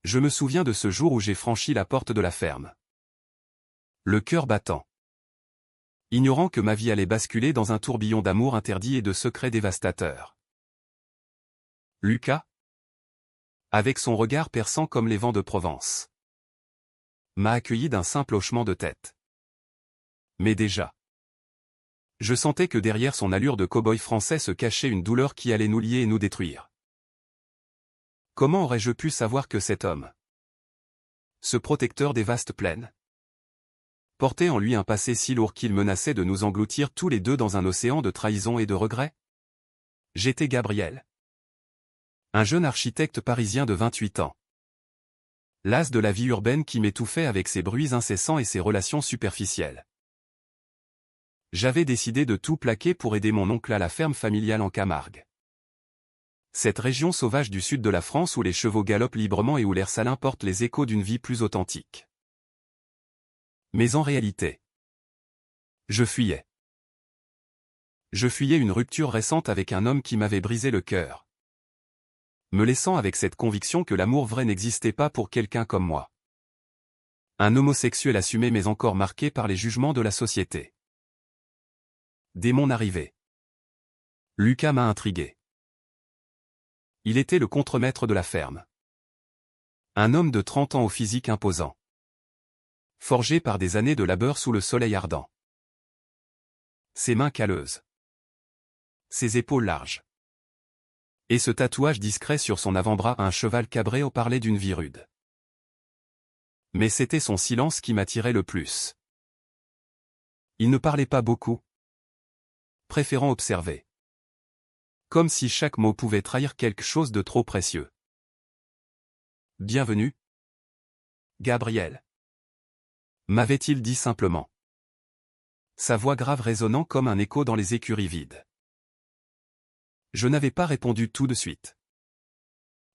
Je me souviens de ce jour où j'ai franchi la porte de la ferme. Le cœur battant. Ignorant que ma vie allait basculer dans un tourbillon d'amour interdit et de secrets dévastateurs. Lucas, avec son regard perçant comme les vents de Provence, m'a accueilli d'un simple hochement de tête. Mais déjà, je sentais que derrière son allure de cow-boy français se cachait une douleur qui allait nous lier et nous détruire. Comment aurais-je pu savoir que cet homme, ce protecteur des vastes plaines, portait en lui un passé si lourd qu'il menaçait de nous engloutir tous les deux dans un océan de trahison et de regrets? J'étais Gabriel. Un jeune architecte parisien de 28 ans. Las de la vie urbaine qui m'étouffait avec ses bruits incessants et ses relations superficielles. J'avais décidé de tout plaquer pour aider mon oncle à la ferme familiale en Camargue. Cette région sauvage du sud de la France où les chevaux galopent librement et où l'air salin porte les échos d'une vie plus authentique. Mais en réalité, je fuyais. Je fuyais une rupture récente avec un homme qui m'avait brisé le cœur, me laissant avec cette conviction que l'amour vrai n'existait pas pour quelqu'un comme moi. Un homosexuel assumé mais encore marqué par les jugements de la société. Dès mon arrivée, Lucas m'a intrigué. Il était le contremaître de la ferme. Un homme de 30 ans au physique imposant. Forgé par des années de labeur sous le soleil ardent. Ses mains calleuses. Ses épaules larges. Et ce tatouage discret sur son avant-bras, un cheval cabré au parlait d'une vie rude. Mais c'était son silence qui m'attirait le plus. Il ne parlait pas beaucoup, préférant observer. Comme si chaque mot pouvait trahir quelque chose de trop précieux. Bienvenue, Gabriel. M'avait-il dit simplement. Sa voix grave résonnant comme un écho dans les écuries vides. Je n'avais pas répondu tout de suite.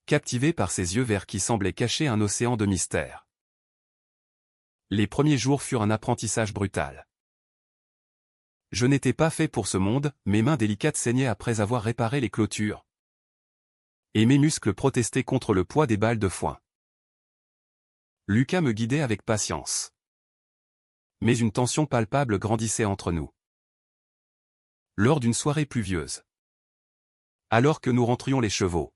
Captivé par ses yeux verts qui semblaient cacher un océan de mystère. Les premiers jours furent un apprentissage brutal. Je n'étais pas fait pour ce monde, mes mains délicates saignaient après avoir réparé les clôtures. Et mes muscles protestaient contre le poids des balles de foin. Lucas me guidait avec patience. Mais une tension palpable grandissait entre nous. Lors d'une soirée pluvieuse. Alors que nous rentrions les chevaux.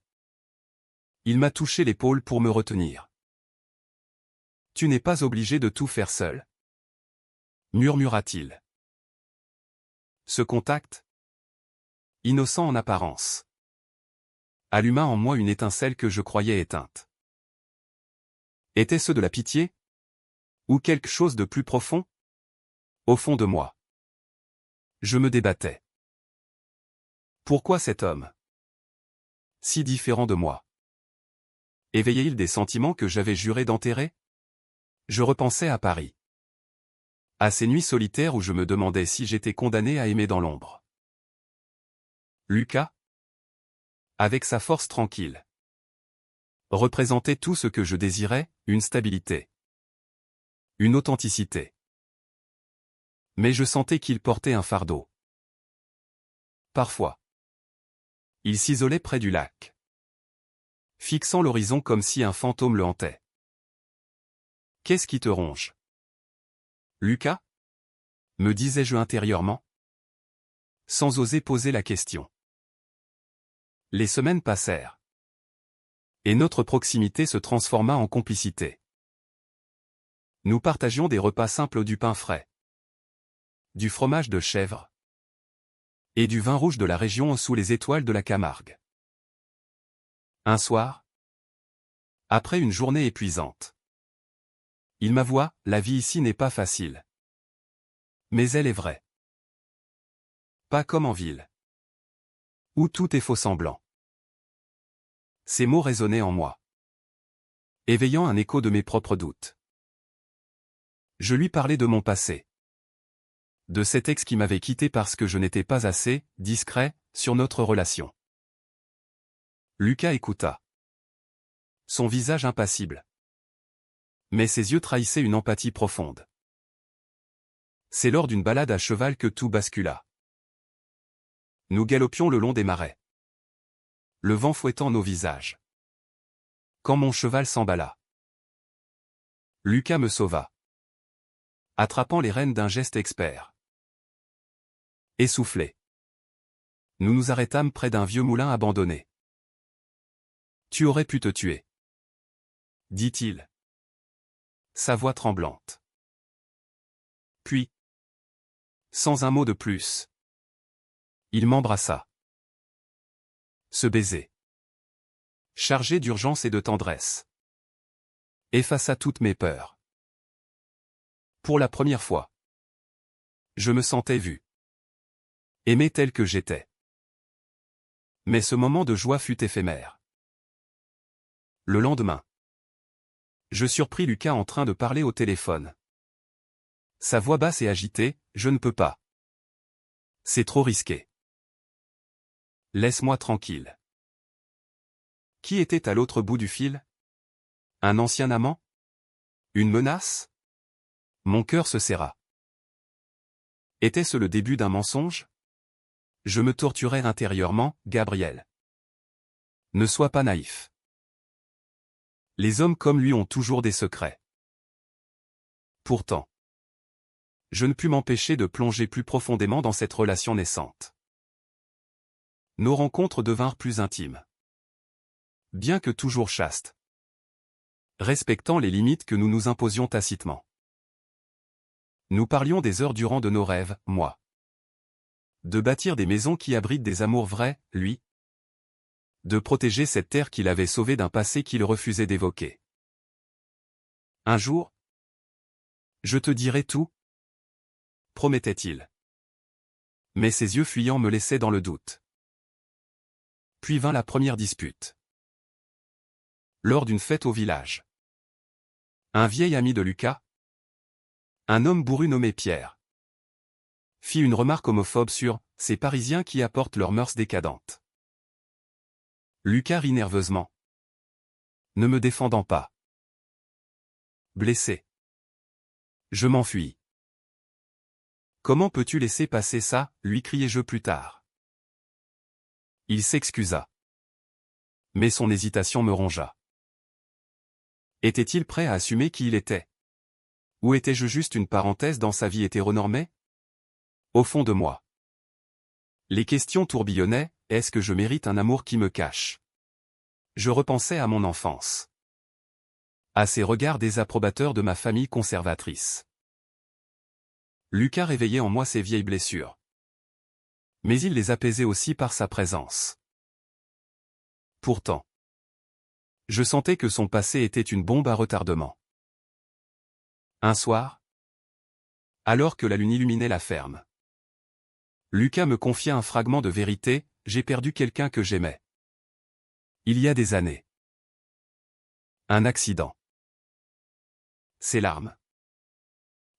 Il m'a touché l'épaule pour me retenir. Tu n'es pas obligé de tout faire seul. Murmura-t-il. Ce contact, innocent en apparence, alluma en moi une étincelle que je croyais éteinte. Était-ce de la pitié? Ou quelque chose de plus profond? Au fond de moi. Je me débattais. Pourquoi cet homme, si différent de moi, éveillait-il des sentiments que j'avais juré d'enterrer? Je repensais à Paris. À ces nuits solitaires où je me demandais si j'étais condamné à aimer dans l'ombre. Lucas, avec sa force tranquille, représentait tout ce que je désirais, une stabilité, une authenticité. Mais je sentais qu'il portait un fardeau. Parfois, il s'isolait près du lac, fixant l'horizon comme si un fantôme le hantait. Qu'est-ce qui te ronge, Lucas? Me disais-je intérieurement, sans oser poser la question. Les semaines passèrent. Et notre proximité se transforma en complicité. Nous partagions des repas simples, du pain frais, du fromage de chèvre et du vin rouge de la région sous les étoiles de la Camargue. Un soir, après une journée épuisante, il m'avoua, la vie ici n'est pas facile. Mais elle est vraie. Pas comme en ville, où tout est faux semblant. Ces mots résonnaient en moi, éveillant un écho de mes propres doutes. Je lui parlais de mon passé. De cet ex qui m'avait quitté parce que je n'étais pas assez discret sur notre relation. Lucas écouta. Son visage impassible. Mais ses yeux trahissaient une empathie profonde. C'est lors d'une balade à cheval que tout bascula. Nous galopions le long des marais, le vent fouettant nos visages. Quand mon cheval s'emballa, Lucas me sauva, attrapant les rênes d'un geste expert. Essoufflé. Nous nous arrêtâmes près d'un vieux moulin abandonné. « Tu aurais pu te tuer, » dit-il, sa voix tremblante. Puis, sans un mot de plus, il m'embrassa. Ce baiser, chargé d'urgence et de tendresse, effaça toutes mes peurs. Pour la première fois, je me sentais vu, aimé tel que j'étais. Mais ce moment de joie fut éphémère. Le lendemain, je surpris Lucas en train de parler au téléphone. Sa voix basse et agitée, « Je ne peux pas. C'est trop risqué. Laisse-moi tranquille. » Qui était à l'autre bout du fil? Un ancien amant? Une menace? Mon cœur se serra. Était-ce le début d'un mensonge? Je me torturais intérieurement, Gabriel. Ne sois pas naïf. Les hommes comme lui ont toujours des secrets. Pourtant, je ne pus m'empêcher de plonger plus profondément dans cette relation naissante. Nos rencontres devinrent plus intimes. Bien que toujours chastes, respectant les limites que nous nous imposions tacitement. Nous parlions des heures durant de nos rêves, moi. De bâtir des maisons qui abritent des amours vrais, lui. De protéger cette terre qu'il avait sauvée d'un passé qu'il refusait d'évoquer. Un jour, je te dirai tout, promettait-il. Mais ses yeux fuyants me laissaient dans le doute. Puis vint la première dispute. Lors d'une fête au village. Un vieil ami de Lucas, un homme bourru nommé Pierre, fit une remarque homophobe sur « ces Parisiens qui apportent leurs mœurs décadentes ». Lucas rit nerveusement, ne me défendant pas. Blessé. Je m'enfuis. « Comment peux-tu laisser passer ça ?» lui criai-je plus tard. Il s'excusa. Mais son hésitation me rongea. Était-il prêt à assumer qui il était? Ou étais-je juste une parenthèse dans sa vie hétéronormée? Au fond de moi, les questions tourbillonnaient, est-ce que je mérite un amour qui me cache? Je repensais à mon enfance. À ces regards désapprobateurs de ma famille conservatrice. Lucas réveillait en moi ces vieilles blessures. Mais il les apaisait aussi par sa présence. Pourtant, je sentais que son passé était une bombe à retardement. Un soir, alors que la lune illuminait la ferme, Lucas me confia un fragment de vérité, j'ai perdu quelqu'un que j'aimais. Il y a des années. Un accident. Ses larmes,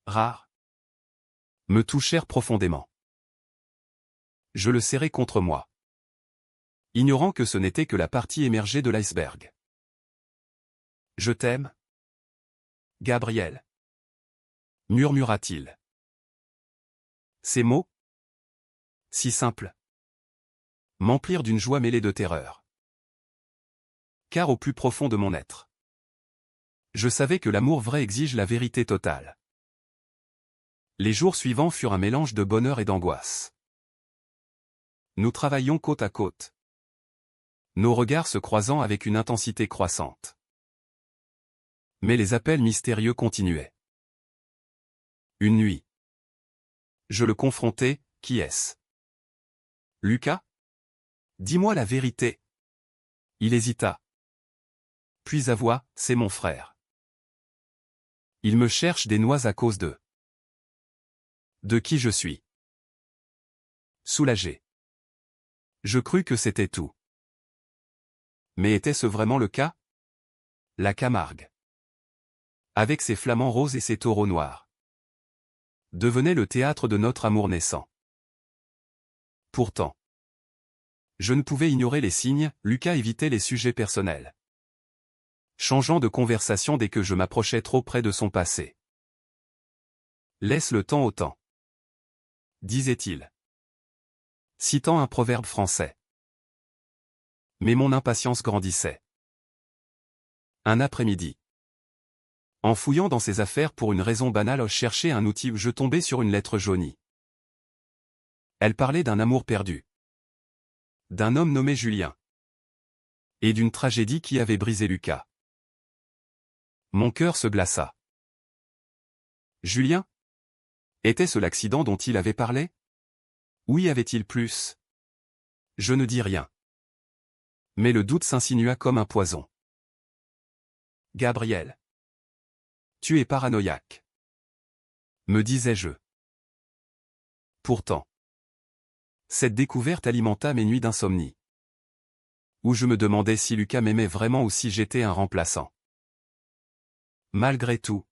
rares, me touchèrent profondément. Je le serrai contre moi, ignorant que ce n'était que la partie émergée de l'iceberg. Je t'aime, Gabriel, murmura-t-il. Ces mots, si simples, m'emplirent d'une joie mêlée de terreur. Car au plus profond de mon être, je savais que l'amour vrai exige la vérité totale. Les jours suivants furent un mélange de bonheur et d'angoisse. Nous travaillions côte à côte, nos regards se croisant avec une intensité croissante. Mais les appels mystérieux continuaient. Une nuit, je le confrontai, qui est-ce? Lucas? Dis-moi la vérité. Il hésita. Puis avoua, c'est mon frère. Il me cherche des noix à cause de qui je suis. Soulagé. Je crus que c'était tout. Mais était-ce vraiment le cas? La Camargue, avec ses flamants roses et ses taureaux noirs, devenait le théâtre de notre amour naissant. Pourtant, je ne pouvais ignorer les signes, Lucas évitait les sujets personnels, changeant de conversation dès que je m'approchais trop près de son passé. Laisse le temps au temps, disait-il, citant un proverbe français. Mais mon impatience grandissait. Un après-midi, En fouillant dans ses affaires pour une raison banale, je cherchais un outil, je tombais sur une lettre jaunie. Elle parlait d'un amour perdu. D'un homme nommé Julien. Et d'une tragédie qui avait brisé Lucas. Mon cœur se glaça. Julien? Était-ce l'accident dont il avait parlé? Ou y avait-il plus? Je ne dis rien. Mais le doute s'insinua comme un poison. Gabriel. Tu es paranoïaque. Me disais-je. Pourtant. Cette découverte alimenta mes nuits d'insomnie. Où je me demandais si Lucas m'aimait vraiment ou si j'étais un remplaçant. Malgré tout,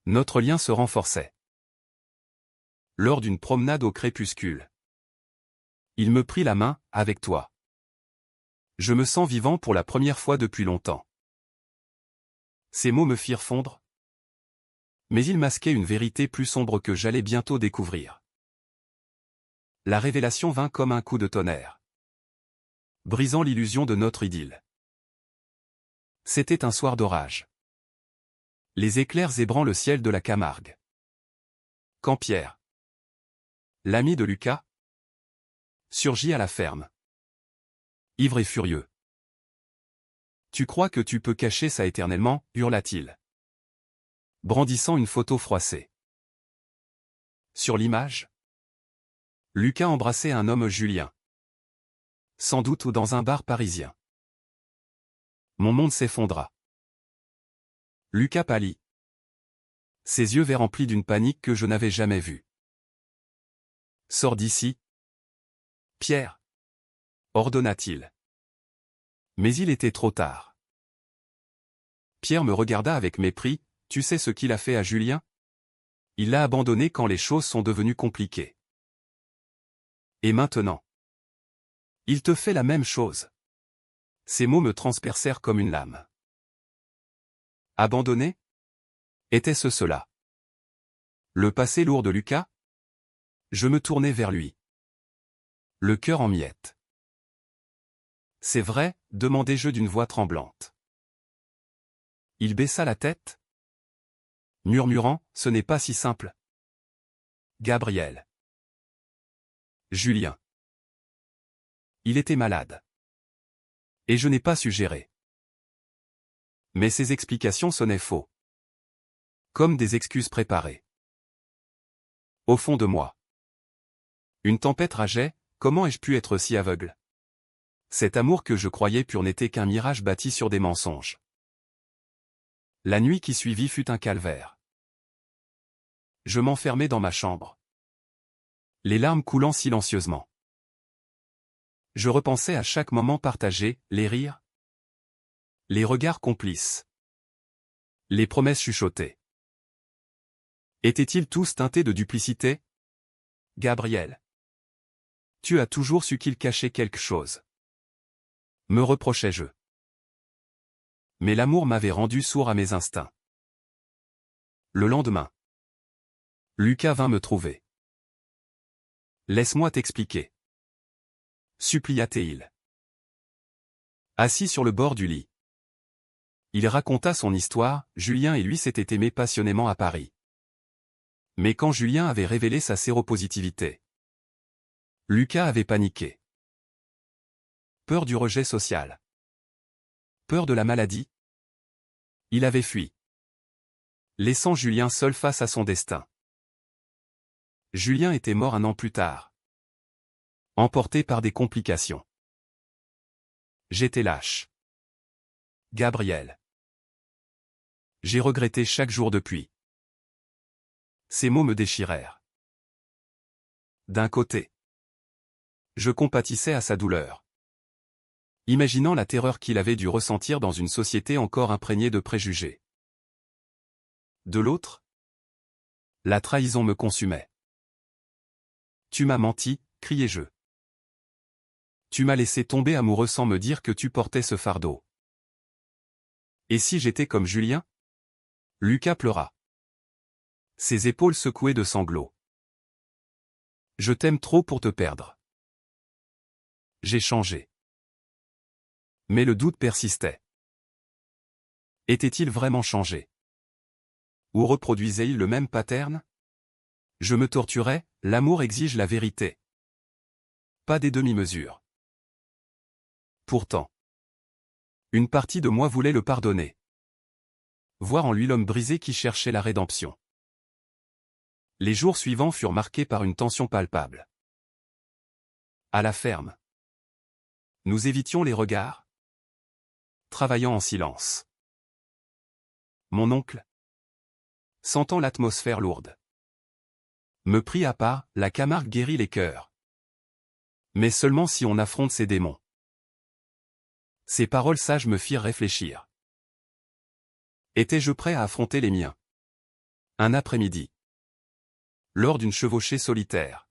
notre lien se renforçait. Lors d'une promenade au crépuscule, il me prit la main, avec toi. Je me sens vivant pour la première fois depuis longtemps. Ces mots me firent fondre. Mais ils masquaient une vérité plus sombre que j'allais bientôt découvrir. La révélation vint comme un coup de tonnerre, brisant l'illusion de notre idylle. C'était un soir d'orage. Les éclairs zébrant le ciel de la Camargue. Quand Pierre, l'ami de Lucas, surgit à la ferme. Ivre et furieux. Tu crois que tu peux cacher ça éternellement, hurla-t-il, brandissant une photo froissée. Sur l'image, Lucas embrassait un homme Julien. Sans doute dans un bar parisien. Mon monde s'effondra. Lucas pâlit. Ses yeux verts remplis d'une panique que je n'avais jamais vue. Sors d'ici, Pierre, ordonna-t-il. Mais il était trop tard. Pierre me regarda avec mépris. Tu sais ce qu'il a fait à Julien? Il l'a abandonné quand les choses sont devenues compliquées. Et maintenant? Il te fait la même chose. Ces mots me transpercèrent comme une lame. Abandonné? Était-ce cela? Le passé lourd de Lucas? Je me tournai vers lui. Le cœur en miettes. C'est vrai, demandai-je d'une voix tremblante. Il baissa la tête, murmurant, ce n'est pas si simple. Gabriel. Julien. Il était malade. Et je n'ai pas suggéré. Mais ses explications sonnaient faux. Comme des excuses préparées. Au fond de moi. Une tempête rageait, comment ai-je pu être si aveugle? Cet amour que je croyais pur n'était qu'un mirage bâti sur des mensonges. La nuit qui suivit fut un calvaire. Je m'enfermai dans ma chambre. Les larmes coulant silencieusement. Je repensais à chaque moment partagé, les rires, les regards complices, les promesses chuchotées. Étaient-ils tous teintés de duplicité? Gabriel. Tu as toujours su qu'il cachait quelque chose. Me reprochais-je. Mais l'amour m'avait rendu sourd à mes instincts. Le lendemain, Lucas vint me trouver. Laisse-moi t'expliquer, supplia-t-il. Assis sur le bord du lit, il raconta son histoire. Julien et lui s'étaient aimés passionnément à Paris. Mais quand Julien avait révélé sa séropositivité, Lucas avait paniqué. Peur du rejet social. Peur de la maladie. Il avait fui, laissant Julien seul face à son destin. Julien était mort un an plus tard, emporté par des complications. J'étais lâche. Gabriel. J'ai regretté chaque jour depuis. Ces mots me déchirèrent. D'un côté, je compatissais à sa douleur, imaginant la terreur qu'il avait dû ressentir dans une société encore imprégnée de préjugés. De l'autre, la trahison me consumait. Tu m'as menti, criai-je. Tu m'as laissé tomber amoureux sans me dire que tu portais ce fardeau. Et si j'étais comme Julien? Lucas pleura. Ses épaules secouées de sanglots. Je t'aime trop pour te perdre. J'ai changé. Mais le doute persistait. Était-il vraiment changé? Ou reproduisait-il le même pattern? Je me torturais, l'amour exige la vérité. Pas des demi-mesures. Pourtant, une partie de moi voulait le pardonner. Voir en lui l'homme brisé qui cherchait la rédemption. Les jours suivants furent marqués par une tension palpable. À la ferme. Nous évitions les regards, travaillant en silence. Mon oncle, sentant l'atmosphère lourde, me prit à part. La Camargue guérit les cœurs. Mais seulement si on affronte ses démons. Ces paroles sages me firent réfléchir. Étais-je prêt à affronter les miens? Un après-midi, lors d'une chevauchée solitaire,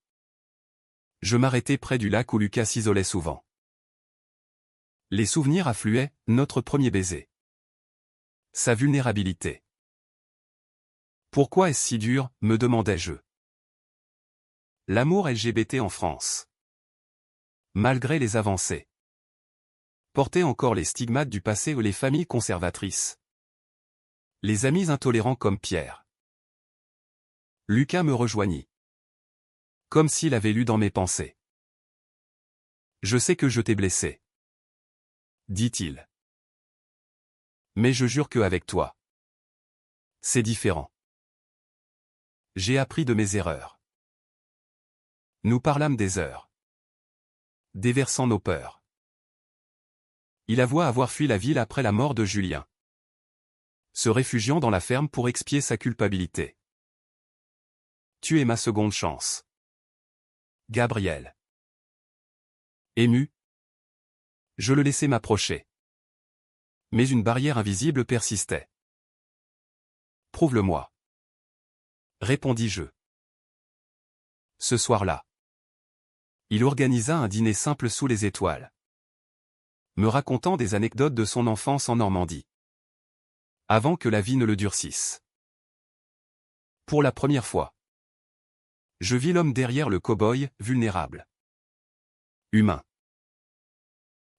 je m'arrêtai près du lac où Lucas s'isolait souvent. Les souvenirs affluaient, notre premier baiser. Sa vulnérabilité. Pourquoi est-ce si dur, me demandai-je. L'amour LGBT en France. Malgré les avancées. Portait encore les stigmates du passé ou les familles conservatrices. Les amis intolérants comme Pierre. Lucas me rejoignit. Comme s'il avait lu dans mes pensées. Je sais que je t'ai blessé, dit-il. Mais je jure que avec toi, c'est différent. J'ai appris de mes erreurs. Nous parlâmes des heures, déversant nos peurs. Il avoua avoir fui la ville après la mort de Julien, se réfugiant dans la ferme pour expier sa culpabilité. Tu es ma seconde chance. Gabriel. Ému, je le laissai m'approcher. Mais une barrière invisible persistait. Prouve-le-moi, répondis-je. Ce soir-là, il organisa un dîner simple sous les étoiles, me racontant des anecdotes de son enfance en Normandie, avant que la vie ne le durcisse. Pour la première fois, je vis l'homme derrière le cow-boy, vulnérable. Humain.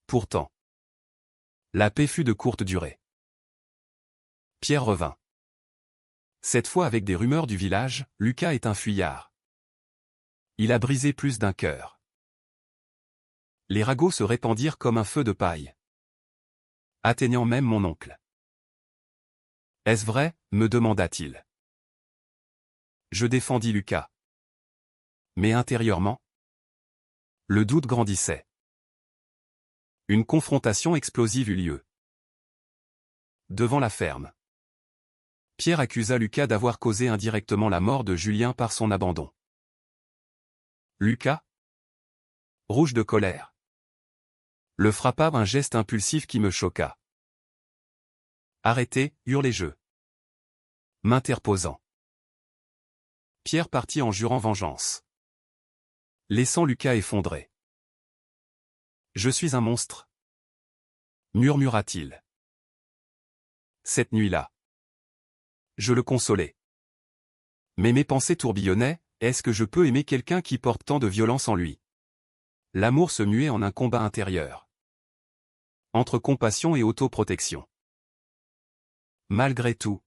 Pourtant, la paix fut de courte durée. Pierre revint. Cette fois avec des rumeurs du village, Lucas est un fuyard. Il a brisé plus d'un cœur. Les ragots se répandirent comme un feu de paille, atteignant même mon oncle. Est-ce vrai, me demanda-t-il. Je défendis Lucas. Mais intérieurement, le doute grandissait. Une confrontation explosive eut lieu. Devant la ferme, Pierre accusa Lucas d'avoir causé indirectement la mort de Julien par son abandon. Lucas, rouge de colère, le frappa un geste impulsif qui me choqua. Arrêtez, hurlai-je, m'interposant. Pierre partit en jurant vengeance, laissant Lucas effondré. Je suis un monstre, murmura-t-il. Cette nuit-là, je le consolai. Mais mes pensées tourbillonnaient, est-ce que je peux aimer quelqu'un qui porte tant de violence en lui? L'amour se muait en un combat intérieur. Entre compassion et autoprotection. Malgré tout,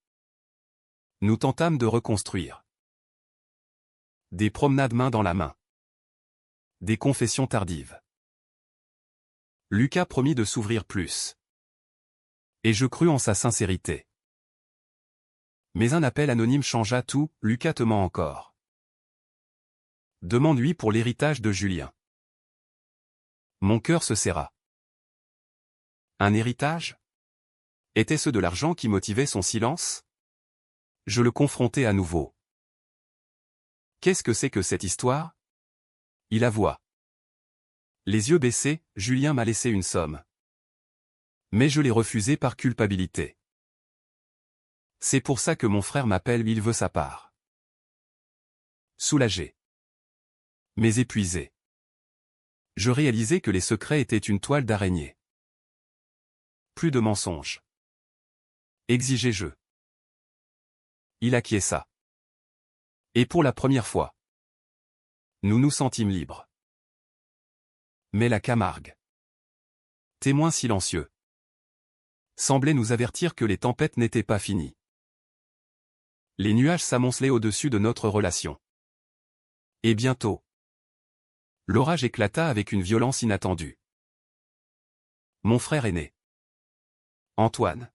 nous tentâmes de reconstruire. Des promenades main dans la main. Des confessions tardives. Lucas promit de s'ouvrir plus. Et je crus en sa sincérité. Mais un appel anonyme changea tout, Lucas te ment encore. Demande-lui pour l'héritage de Julien. Mon cœur se serra. Un héritage? Était-ce de l'argent qui motivait son silence? Je le confrontai à nouveau. Qu'est-ce que c'est que cette histoire? Il avoua. Les yeux baissés, Julien m'a laissé une somme. Mais je l'ai refusée par culpabilité. C'est pour ça que mon frère m'appelle, il veut sa part. Soulagé. Mais épuisé. Je réalisai que les secrets étaient une toile d'araignée. Plus de mensonges. Exigeai-je. Il acquiesça. Et pour la première fois, nous nous sentîmes libres. Mais la Camargue, témoin silencieux, semblait nous avertir que les tempêtes n'étaient pas finies. Les nuages s'amoncelaient au-dessus de notre relation. Et bientôt, l'orage éclata avec une violence inattendue. Mon frère aîné, Antoine,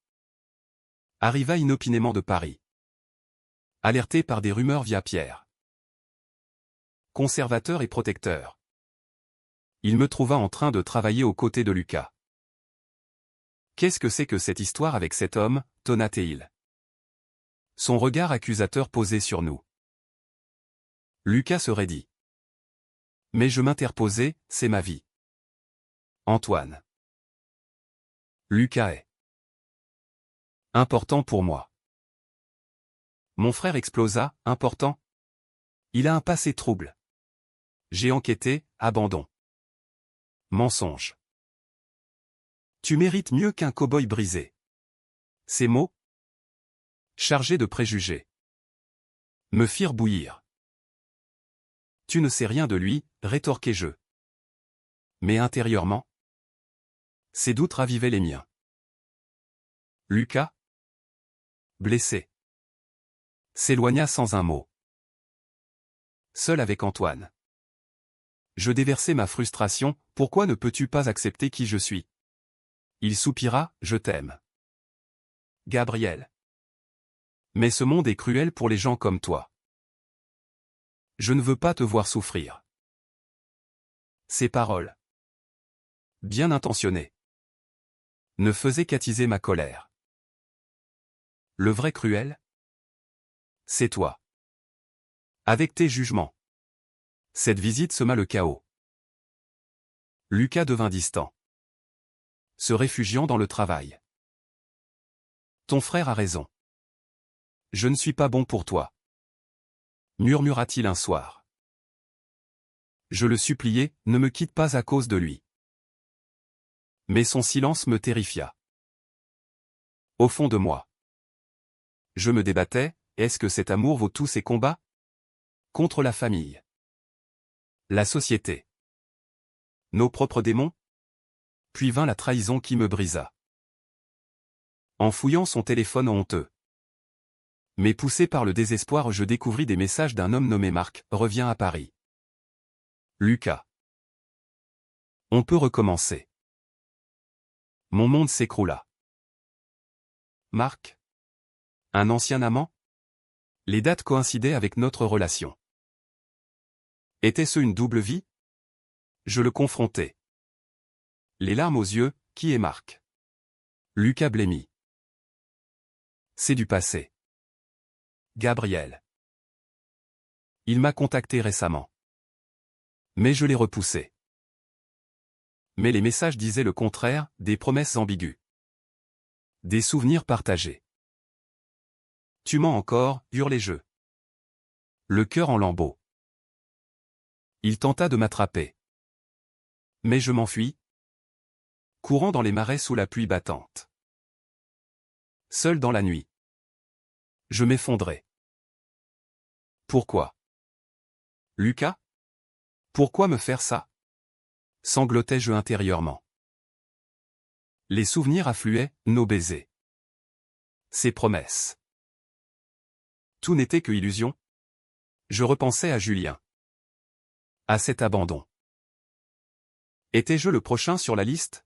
arriva inopinément de Paris. Alerté par des rumeurs via Pierre, conservateur et protecteur. Il me trouva en train de travailler aux côtés de Lucas. Qu'est-ce que c'est que cette histoire avec cet homme, tonna-t-il. Son regard accusateur posé sur nous. Lucas se raidit. Mais je m'interposai, c'est ma vie. Antoine. Lucas est important pour moi. Mon frère explosa, important. Il a un passé trouble. J'ai enquêté, abandon. Mensonge. Tu mérites mieux qu'un cow-boy brisé. Ces mots, chargés de préjugés, me firent bouillir. Tu ne sais rien de lui, rétorquai-je. Mais intérieurement, ces doutes ravivaient les miens. Lucas, blessé, s'éloigna sans un mot. Seul avec Antoine. Je déversai ma frustration, pourquoi ne peux-tu pas accepter qui je suis? Il soupira, je t'aime. Gabriel. Mais ce monde est cruel pour les gens comme toi. Je ne veux pas te voir souffrir. Ces paroles, bien intentionnées, ne faisaient qu'attiser ma colère. Le vrai cruel, c'est toi. Avec tes jugements. Cette visite sema le chaos. Lucas devint distant, se réfugiant dans le travail. Ton frère a raison. Je ne suis pas bon pour toi, murmura-t-il un soir. Je le suppliai, ne me quitte pas à cause de lui. Mais son silence me terrifia. Au fond de moi, je me débattais, est-ce que cet amour vaut tous ces combats? Contre la famille, la société, nos propres démons? Puis vint la trahison qui me brisa. En fouillant son téléphone honteux, mais poussé par le désespoir, je découvris des messages d'un homme nommé Marc, revient à Paris. Lucas. On peut recommencer. Mon monde s'écroula. Marc. Un ancien amant? Les dates coïncidaient avec notre relation. Était-ce une double vie? Je le confrontai. Les larmes aux yeux, qui est Marc? Lucas blêmit. C'est du passé. Gabriel. Il m'a contacté récemment. Mais je l'ai repoussé. Mais les messages disaient le contraire, des promesses ambiguës. Des souvenirs partagés. Tu mens encore, hurlai-je. Le cœur en lambeaux. Il tenta de m'attraper. Mais je m'enfuis, courant dans les marais sous la pluie battante. Seul dans la nuit. Je m'effondrais. Pourquoi? Lucas? Pourquoi me faire ça? Sanglotais-je intérieurement. Les souvenirs affluaient, nos baisers. Ces promesses. Tout n'était que illusion. Je repensais à Julien. À cet abandon. Étais-je le prochain sur la liste?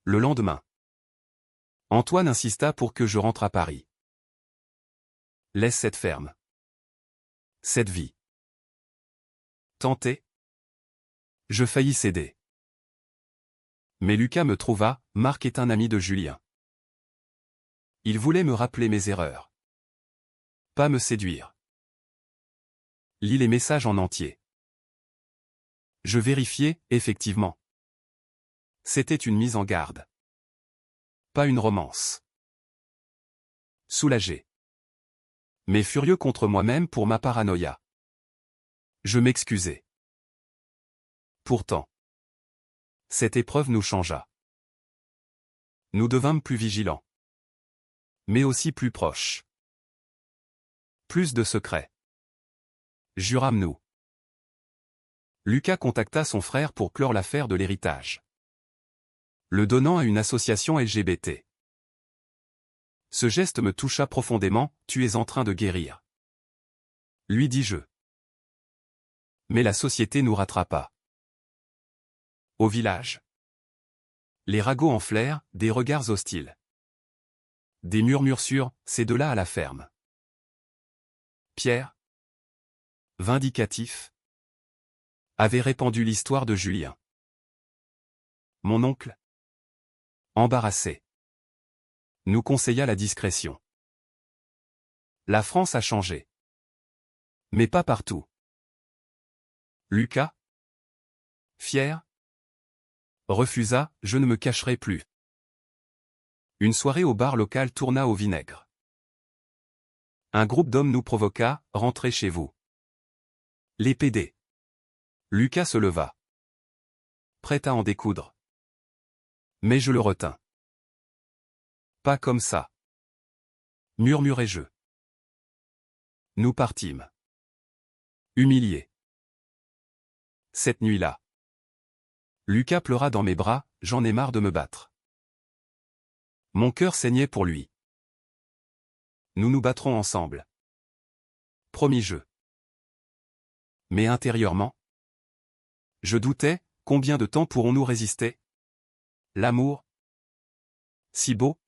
Le lendemain, Antoine insista pour que je rentre à Paris. Laisse cette ferme. Cette vie. Tenter. Je faillis céder. Mais Lucas me trouva, Marc est un ami de Julien. Il voulait me rappeler mes erreurs. Pas me séduire. Lis les messages en entier. Je vérifiai, effectivement. C'était une mise en garde. Pas une romance. Soulagé. Mais furieux contre moi-même pour ma paranoïa. Je m'excusai. Pourtant, cette épreuve nous changea. Nous devînmes plus vigilants. Mais aussi plus proches. Plus de secrets. Jurâmes-nous. Lucas contacta son frère pour clore l'affaire de l'héritage. Le donnant à une association LGBT. Ce geste me toucha profondément, tu es en train de guérir. Lui dis-je. Mais la société nous rattrapa. Au village. Les ragots enflèrent, des regards hostiles. Des murmures sûrs, c'est de là à la ferme. Pierre, vindicatif, avait répandu l'histoire de Julien. Mon oncle, embarrassé, nous conseilla la discrétion. La France a changé. Mais pas partout. Lucas, fier, refusa, je ne me cacherai plus. Une soirée au bar local tourna au vinaigre. Un groupe d'hommes nous provoqua, rentrez chez vous. Les PD. Lucas se leva. Prêt à en découdre. Mais je le retins. Pas comme ça. Murmurai-je. Nous partîmes. Humiliés. Cette nuit-là. Lucas pleura dans mes bras, j'en ai marre de me battre. Mon cœur saignait pour lui. Nous nous battrons ensemble. Promis-je. Mais intérieurement, je doutais, combien de temps pourrons-nous résister? L'amour, si beau,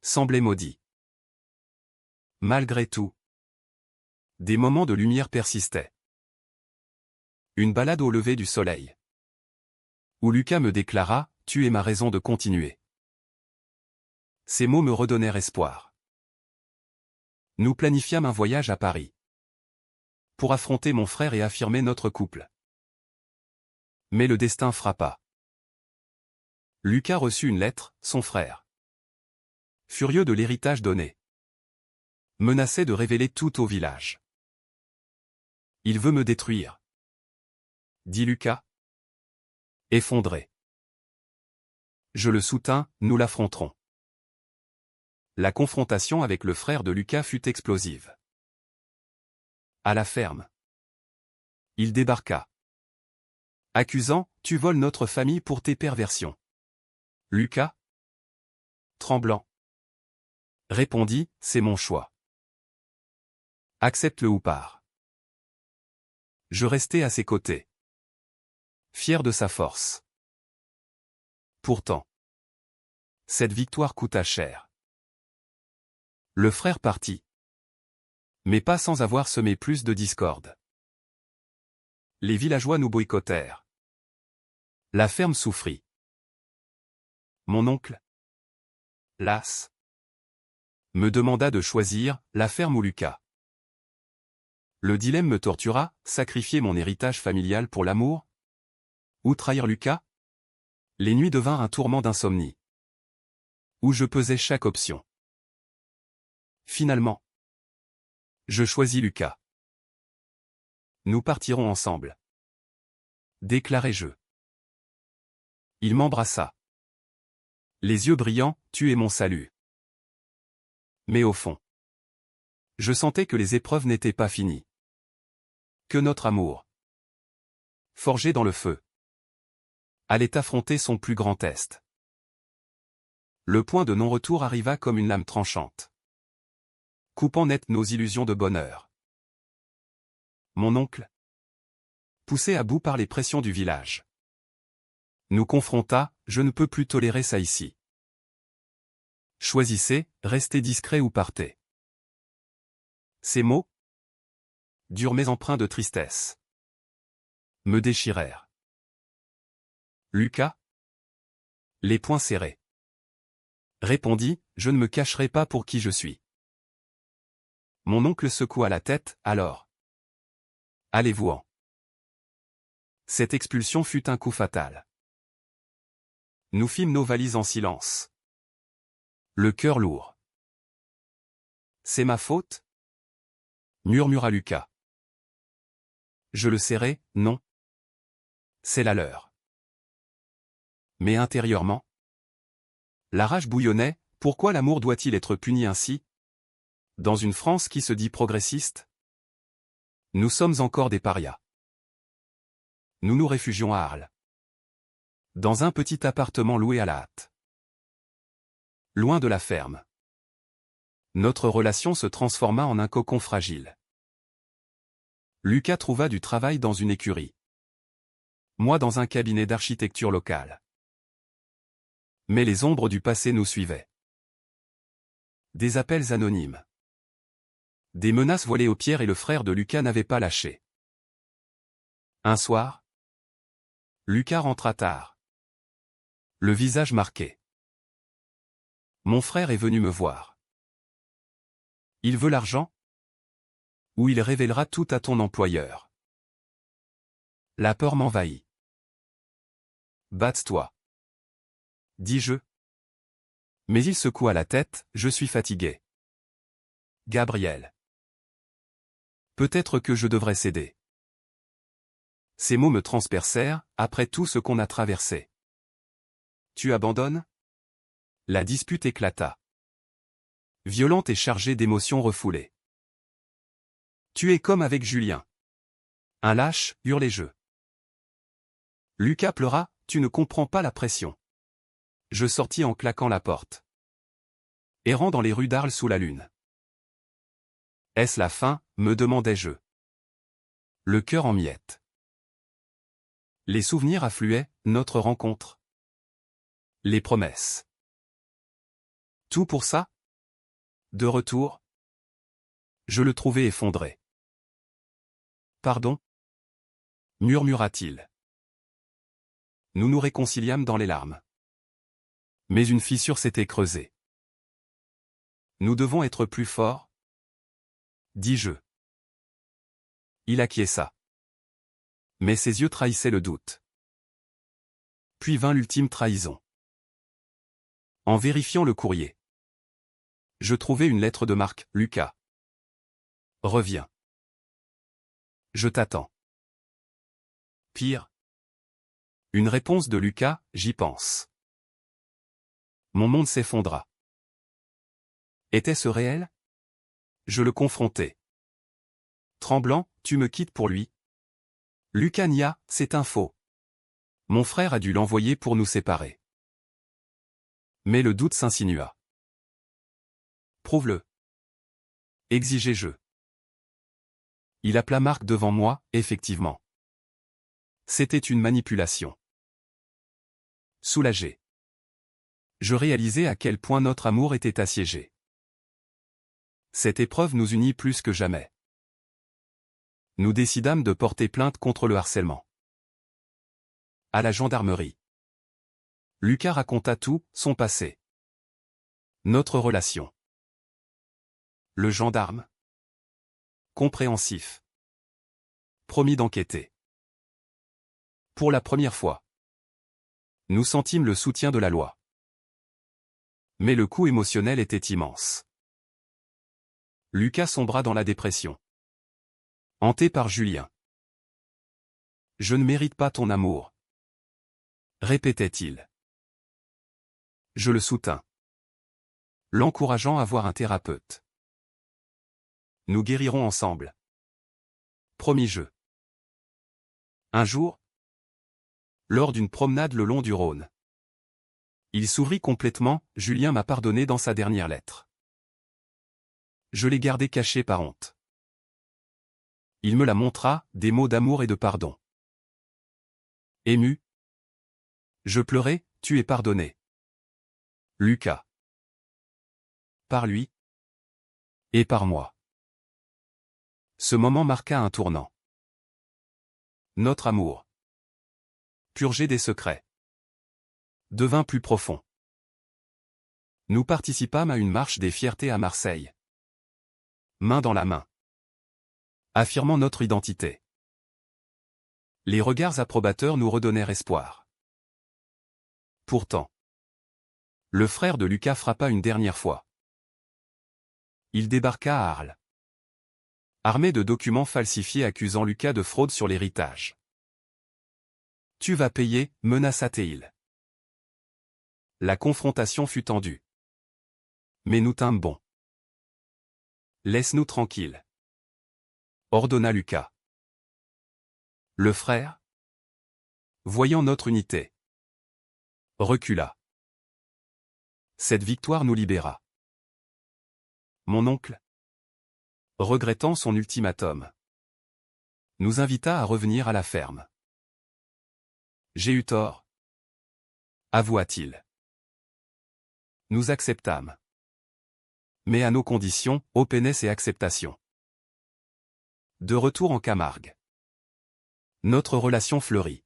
semblait maudit. Malgré tout, des moments de lumière persistaient. Une balade au lever du soleil. Où Lucas me déclara, tu es ma raison de continuer. Ces mots me redonnèrent espoir. Nous planifiâmes un voyage à Paris. Pour affronter mon frère et affirmer notre couple. Mais le destin frappa. Lucas reçut une lettre, son frère. Furieux de l'héritage donné. Menaçait de révéler tout au village. Il veut me détruire. Dit Lucas. Effondré. Je le soutins, nous l'affronterons. La confrontation avec le frère de Lucas fut explosive. À la ferme. Il débarqua. Accusant, tu voles notre famille pour tes perversions. Lucas, tremblant, répondit, c'est mon choix. Accepte-le ou pars. Je restai à ses côtés. Fier de sa force. Pourtant, cette victoire coûta cher. Le frère partit. Mais pas sans avoir semé plus de discorde. Les villageois nous boycottèrent. La ferme souffrit. Mon oncle, las, me demanda de choisir, la ferme ou Lucas. Le dilemme me tortura, sacrifier mon héritage familial pour l'amour? Ou trahir Lucas? Les nuits devinrent un tourment d'insomnie. Où je pesais chaque option. Finalement, je choisis Lucas. Nous partirons ensemble. Déclarai-je. Il m'embrassa. Les yeux brillants, tu es mon salut. Mais au fond, je sentais que les épreuves n'étaient pas finies. Que notre amour, forgé dans le feu, allait affronter son plus grand test. Le point de non-retour arriva comme une lame tranchante, coupant net nos illusions de bonheur. Mon oncle, poussé à bout par les pressions du village, nous confronta, je ne peux plus tolérer ça ici. Choisissez, restez discret ou partez. Ces mots, durs mais empreints de tristesse, me déchirèrent. Lucas, les poings serrés, répondit, je ne me cacherai pas pour qui je suis. Mon oncle secoua la tête, alors. Allez-vous-en. Cette expulsion fut un coup fatal. Nous fîmes nos valises en silence. Le cœur lourd. C'est ma faute? Murmura Lucas. Je le serrai, non. C'est la leur. Mais intérieurement, la rage bouillonnait, pourquoi l'amour doit-il être puni ainsi? Dans une France qui se dit progressiste? Nous sommes encore des parias. Nous nous réfugions à Arles. Dans un petit appartement loué à la hâte. Loin de la ferme. Notre relation se transforma en un cocon fragile. Lucas trouva du travail dans une écurie. Moi dans un cabinet d'architecture locale. Mais les ombres du passé nous suivaient. Des appels anonymes. Des menaces voilées au Pierre et le frère de Lucas n'avaient pas lâché. Un soir, Lucas rentra tard. Le visage marqué. Mon frère est venu me voir. Il veut l'argent? Ou il révélera tout à ton employeur. La peur m'envahit. Batte-toi. Dis-je. Mais il secoua la tête, je suis fatigué. Gabriel. Peut-être que je devrais céder. Ces mots me transpercèrent, après tout ce qu'on a traversé. Tu abandonnes? La dispute éclata. Violente et chargée d'émotions refoulées. Tu es comme avec Julien. Un lâche, hurlai-je. Lucas pleura, tu ne comprends pas la pression. Je sortis en claquant la porte. Errant dans les rues d'Arles sous la lune. Est-ce la fin, me demandai-je. Le cœur en miettes. Les souvenirs affluaient, notre rencontre. Les promesses. Tout pour ça? De retour? Je le trouvai effondré. Pardon? Murmura-t-il. Nous nous réconciliâmes dans les larmes. Mais une fissure s'était creusée. Nous devons être plus forts? Dis-je. Il acquiesça. Mais ses yeux trahissaient le doute. Puis vint l'ultime trahison. En vérifiant le courrier. Je trouvai une lettre de Marc, Lucas. Reviens. Je t'attends. Pire. Une réponse de Lucas, j'y pense. Mon monde s'effondra. Était-ce réel? Je le confrontai. Tremblant, tu me quittes pour lui? Lucas nia, c'est un faux. Mon frère a dû l'envoyer pour nous séparer. Mais le doute s'insinua. Prouve-le. Exigeai-je. Il appela Marc devant moi, effectivement. C'était une manipulation. Soulagé. Je réalisais à quel point notre amour était assiégé. Cette épreuve nous unit plus que jamais. Nous décidâmes de porter plainte contre le harcèlement. À la gendarmerie. Lucas raconta tout, son passé. Notre relation. Le gendarme. Compréhensif. Promis d'enquêter. Pour la première fois. Nous sentîmes le soutien de la loi. Mais le coût émotionnel était immense. Lucas sombra dans la dépression. Hanté par Julien. Je ne mérite pas ton amour. Répétait-il. Je le soutins. L'encourageant à voir un thérapeute. Nous guérirons ensemble. Promis-je. Un jour, lors d'une promenade le long du Rhône, il s'ouvrit complètement, Julien m'a pardonné dans sa dernière lettre. Je l'ai gardé caché par honte. Il me la montra, des mots d'amour et de pardon. Ému. Je pleurais, tu es pardonné. Lucas. Par lui. Et par moi. Ce moment marqua un tournant. Notre amour, purgé des secrets, devint plus profond. Nous participâmes à une marche des fiertés à Marseille. Main dans la main. Affirmant notre identité. Les regards approbateurs nous redonnèrent espoir. Pourtant, le frère de Lucas frappa une dernière fois. Il débarqua à Arles. Armé de documents falsifiés accusant Lucas de fraude sur l'héritage. Tu vas payer, menaça-t-il. La confrontation fut tendue. Mais nous tîmes bon. Laisse-nous tranquilles. Ordonna Lucas. Le frère, voyant notre unité, recula. Cette victoire nous libéra. Mon oncle, regrettant son ultimatum, nous invita à revenir à la ferme. J'ai eu tort, avoua-t-il. Nous acceptâmes. Mais à nos conditions, openness et acceptation. De retour en Camargue. Notre relation fleurit.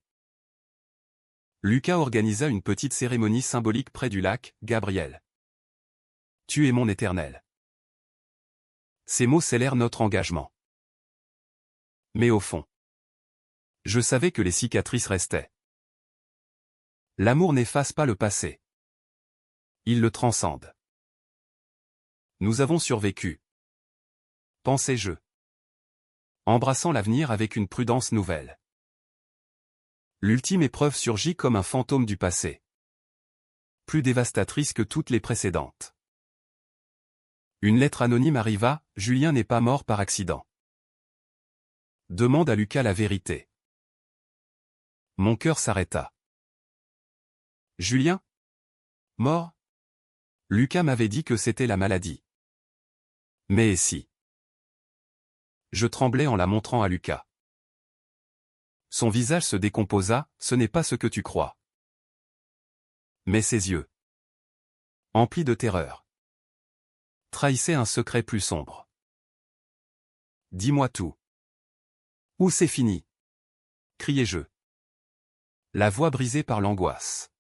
Lucas organisa une petite cérémonie symbolique près du lac, Gabriel. Tu es mon éternel. Ces mots scellèrent notre engagement. Mais au fond, je savais que les cicatrices restaient. L'amour n'efface pas le passé. Il le transcende. Nous avons survécu. Pensais-je. Embrassant l'avenir avec une prudence nouvelle. L'ultime épreuve surgit comme un fantôme du passé. Plus dévastatrice que toutes les précédentes. Une lettre anonyme arriva, Julien n'est pas mort par accident. Demande à Lucas la vérité. Mon cœur s'arrêta. Julien? Mort? Lucas m'avait dit que c'était la maladie. Mais et si? Je tremblais en la montrant à Lucas. Son visage se décomposa, ce n'est pas ce que tu crois. Mais ses yeux, emplis de terreur, trahissaient un secret plus sombre. Dis-moi tout. Où c'est fini? Criai-je. La voix brisée par l'angoisse.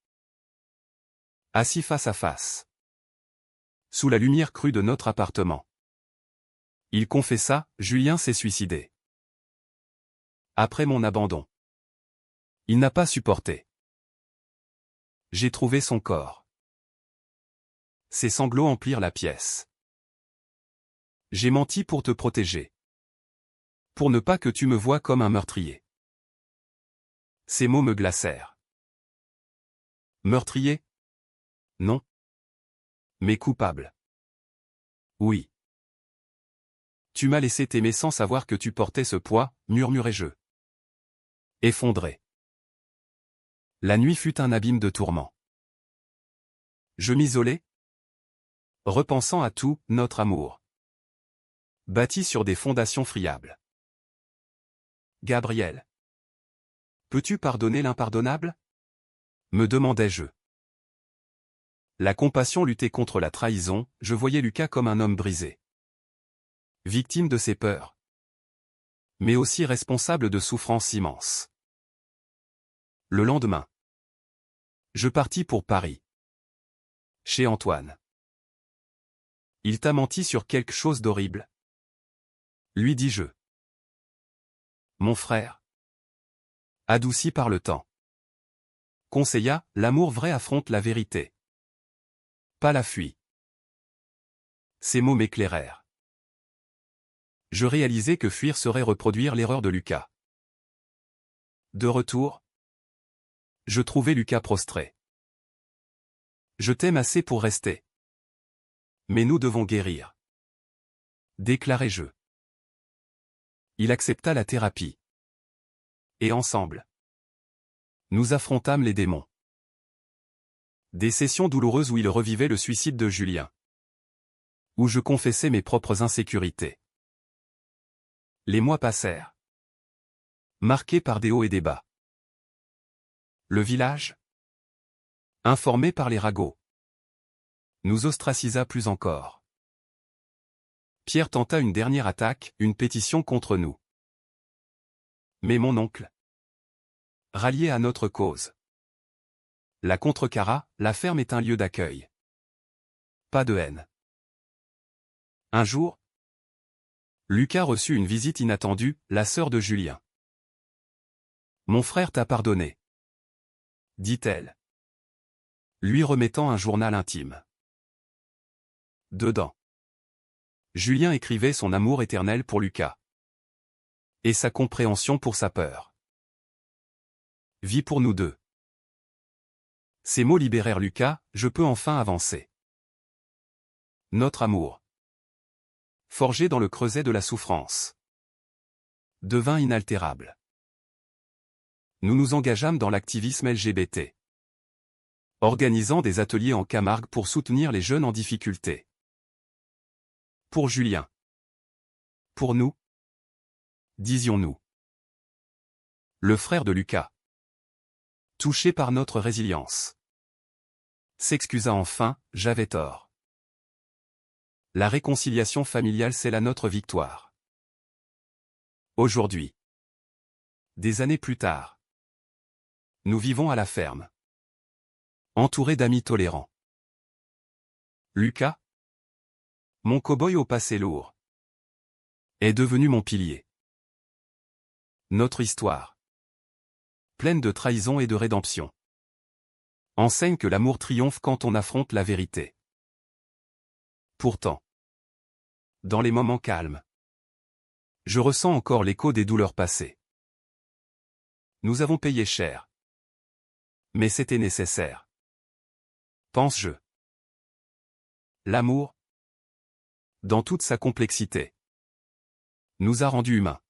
Assis face à face. Sous la lumière crue de notre appartement. Il confessa, Julien s'est suicidé. Après mon abandon. Il n'a pas supporté. J'ai trouvé son corps. Ses sanglots emplirent la pièce. J'ai menti pour te protéger. Pour ne pas que tu me voies comme un meurtrier. Ces mots me glacèrent. Meurtrier? Non. Mais coupable. Oui. Tu m'as laissé t'aimer sans savoir que tu portais ce poids, murmurai-je. Effondré. La nuit fut un abîme de tourments. Je m'isolai, repensant à tout, notre amour. Bâti sur des fondations friables. Gabriel. Peux-tu pardonner l'impardonnable? Me demandai-je. La compassion luttait contre la trahison, je voyais Lucas comme un homme brisé. Victime de ses peurs. Mais aussi responsable de souffrances immenses. Le lendemain. Je partis pour Paris. Chez Antoine. Il t'a menti sur quelque chose d'horrible. Lui dis-je. Mon frère. Adouci par le temps. Conseilla, l'amour vrai affronte la vérité. Pas la fuit. Ces mots m'éclairèrent. Je réalisai que fuir serait reproduire l'erreur de Lucas. De retour, je trouvai Lucas prostré. Je t'aime assez pour rester. Mais nous devons guérir. Déclarai-je. Il accepta la thérapie. Et ensemble, nous affrontâmes les démons. Des sessions douloureuses où il revivait le suicide de Julien. Où je confessais mes propres insécurités. Les mois passèrent. Marqués par des hauts et des bas. Le village, informé par les ragots, nous ostracisa plus encore. Pierre tenta une dernière attaque, une pétition contre nous. Mais mon oncle, rallié à notre cause, la contrecarra, la ferme est un lieu d'accueil. Pas de haine. Un jour, Lucas reçut une visite inattendue, la sœur de Julien. Mon frère t'a pardonné, dit-elle, lui remettant un journal intime. Dedans, Julien écrivait son amour éternel pour Lucas. Et sa compréhension pour sa peur. Vie pour nous deux. Ces mots libérèrent Lucas, je peux enfin avancer. Notre amour, forgé dans le creuset de la souffrance, devint inaltérable. Nous nous engageâmes dans l'activisme LGBT. Organisant des ateliers en Camargue pour soutenir les jeunes en difficulté. Pour Julien. Pour nous. Disions-nous. Le frère de Lucas, touché par notre résilience, s'excusa enfin, j'avais tort. La réconciliation familiale, c'est la notre victoire. Aujourd'hui, des années plus tard, nous vivons à la ferme, entourés d'amis tolérants. Lucas, mon cow-boy au passé lourd, est devenu mon pilier. Notre histoire, pleine de trahison et de rédemption, enseigne que l'amour triomphe quand on affronte la vérité. Pourtant, dans les moments calmes, je ressens encore l'écho des douleurs passées. Nous avons payé cher. Mais c'était nécessaire. Pense-je. L'amour, dans toute sa complexité, nous a rendus humains.